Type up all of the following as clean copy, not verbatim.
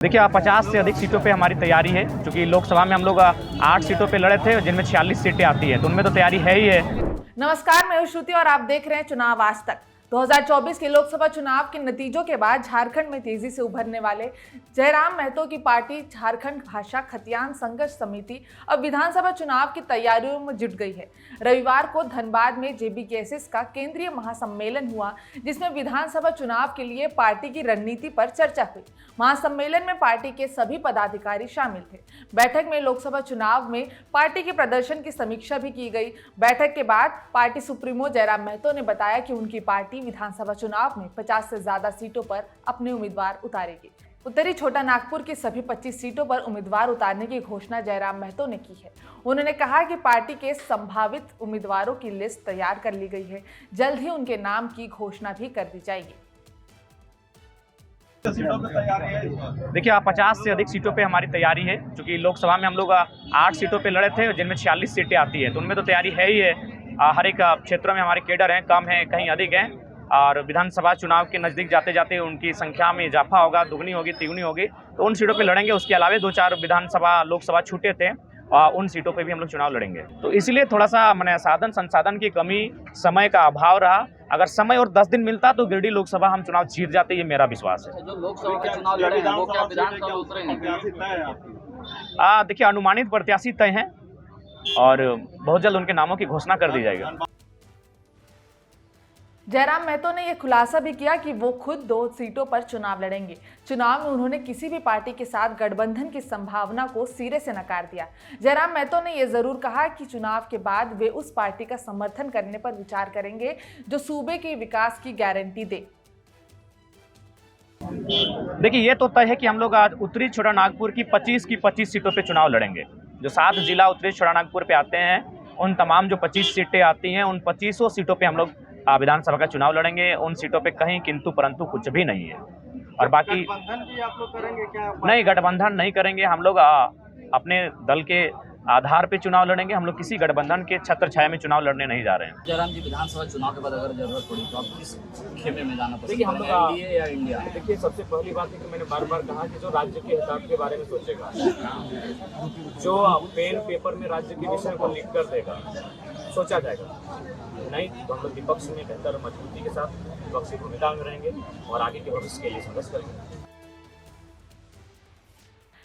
देखिए 50 से अधिक सीटों पे हमारी तैयारी है, क्योंकि लोकसभा में हम लोग 8 सीटों पे लड़े थे जिनमें 46 सीटें आती है, तो उनमें तो तैयारी है ही है। नमस्कार, मैं हूं श्रुति और आप देख रहे हैं चुनाव आज तक। 2024 के लोकसभा चुनाव के नतीजों के बाद झारखंड में तेजी से उभरने वाले जयराम महतो की पार्टी झारखंड भाषा खतियान संघर्ष समिति अब विधानसभा चुनाव की तैयारियों में जुट गई है। रविवार को धनबाद में जेबीकेएसएस का केंद्रीय महासम्मेलन हुआ, जिसमें विधानसभा चुनाव के लिए पार्टी की रणनीति पर चर्चा हुई। महासम्मेलन में पार्टी के सभी पदाधिकारी शामिल थे। बैठक में लोकसभा चुनाव में पार्टी के प्रदर्शन की समीक्षा भी की गई। बैठक के बाद पार्टी सुप्रीमो जयराम महतो ने बताया कि उनकी पार्टी विधानसभा चुनाव में 50 से ज्यादा सीटों पर अपने उम्मीदवार उतारेगी। उत्तरी छोटा नागपुर की सभी 25 सीटों पर उम्मीदवार उतारने की घोषणा जयराम महतो ने की है। उन्होंने कहा कि पार्टी के संभावित उम्मीदवारों की लिस्ट तैयार कर ली गई है, जल्द ही उनके नाम की घोषणा भी कर दी जाएगी। देखिए 50 से अधिक सीटों पे हमारी तैयारी है, क्योंकि लोकसभा में हम लोग 8 सीटों पे लड़े थे जिनमें 46 सीटें आती है, तो उनमें तो तैयारी है ही है। हर एक क्षेत्रों में हमारे कैडर हैं, कम हैं, कहीं अधिक हैं, और विधानसभा चुनाव के नज़दीक जाते जाते उनकी संख्या में इजाफा होगा, दुगनी होगी, तिगुनी होगी, तो उन सीटों पे लड़ेंगे। उसके अलावा 2-4 विधानसभा लोकसभा छूटे थे, उन सीटों पे भी हम लोग चुनाव लड़ेंगे। तो इसलिए थोड़ा सा मैंने साधन संसाधन की कमी, समय का अभाव रहा। अगर समय और 10 दिन मिलता तो गिरिडीह लोकसभा हम चुनाव जीत जाते, ये मेरा विश्वास है। जो लोकसभा के चुनाव लड़े हैं वो क्या विधानसभा उतरेंगे? देखिए अनुमानित प्रत्याशी तय हैं और बहुत जल्द उनके नामों की घोषणा कर दी जाएगी। जयराम महतो ने यह खुलासा भी किया कि वो खुद 2 सीटों पर चुनाव लड़ेंगे। चुनाव में उन्होंने किसी भी पार्टी के साथ गठबंधन की संभावना को सिरे से नकार दिया। जयराम महतो ने यह जरूर कहा कि चुनाव के बाद वे उस पार्टी का समर्थन करने पर विचार करेंगे जो सूबे के विकास की गारंटी दे। देखिए ये तो तय है कि हम लोग आज उत्तरी छोटा नागपुर की 25 सीटों पे चुनाव लड़ेंगे। जो 7 जिला उत्तरी छोटा नागपुर पे आते हैं, उन तमाम जो 25 सीटें आती हैं, उन 25 सीटों पे हम लोग विधानसभा का चुनाव लड़ेंगे। उन सीटों पे कहीं किंतु परंतु कुछ भी नहीं है। और बाकी गठबंधन भी आप लोग करेंगे क्या? नहीं, गठबंधन नहीं करेंगे। हम लोग अपने दल के आधार पे चुनाव लड़ेंगे। हम लोग किसी गठबंधन के छत्र छाया में चुनाव लड़ने नहीं जा रहे हैं। जयराम जी, विधानसभा चुनाव के बाद अगर जरूरत पड़ी तो आप किस खेमे में जाना पसंद देखिए हम लोग एनडीए या इंडिया? देखिए सबसे पहली बात है कि मैंने बार बार कहा कि जो राज्य के हिसाब के बारे में सोचेगा, जो पेन पेपर में राज्य के विषय को लिख कर देगा, सोचा जाएगा। नहीं तो हम लोग विपक्ष में बेहतर मजबूती के साथ विपक्षी भूमिका में रहेंगे और आगे के भविष्य के लिए संघर्ष करेंगे।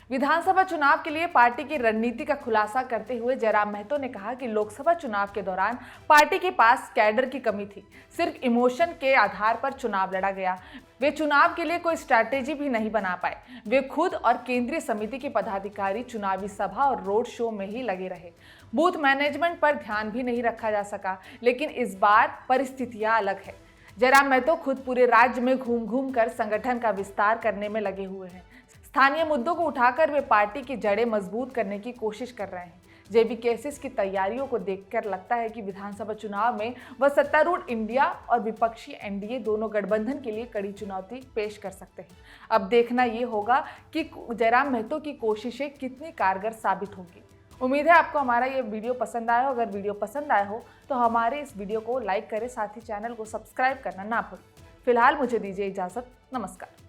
विधानसभा चुनाव के लिए पार्टी की रणनीति का खुलासा करते हुए जयराम महतो ने कहा कि लोकसभा चुनाव के दौरान पार्टी के पास कैडर की कमी थी। सिर्फ इमोशन के आधार पर चुनाव लड़ा गया। वे चुनाव के लिए कोई स्ट्रैटेजी भी नहीं बना पाए। वे खुद और केंद्रीय समिति के पदाधिकारी चुनावी सभा और रोड शो में ही लगे रहे। बूथ मैनेजमेंट पर ध्यान भी नहीं रखा जा सका। लेकिन इस बार परिस्थितियां अलग है। जयराम महतो खुद पूरे राज्य में घूम घूम कर संगठन का विस्तार करने में लगे हुए हैं। स्थानीय मुद्दों को उठाकर वे पार्टी की जड़ें मजबूत करने की कोशिश कर रहे हैं। जेबीकेएसएस की तैयारियों को देखकर लगता है कि विधानसभा चुनाव में वह सत्तारूढ़ इंडिया और विपक्षी एनडीए दोनों गठबंधन के लिए कड़ी चुनौती पेश कर सकते हैं। अब देखना ये होगा कि जयराम महतो की कोशिशें कितनी कारगर साबित होंगी। उम्मीद है आपको हमारा ये वीडियो पसंद आया हो। अगर वीडियो पसंद आया हो तो हमारे इस वीडियो को लाइक करें, साथ ही चैनल को सब्सक्राइब करना ना भूलें। फिलहाल मुझे दीजिए इजाजत। नमस्कार।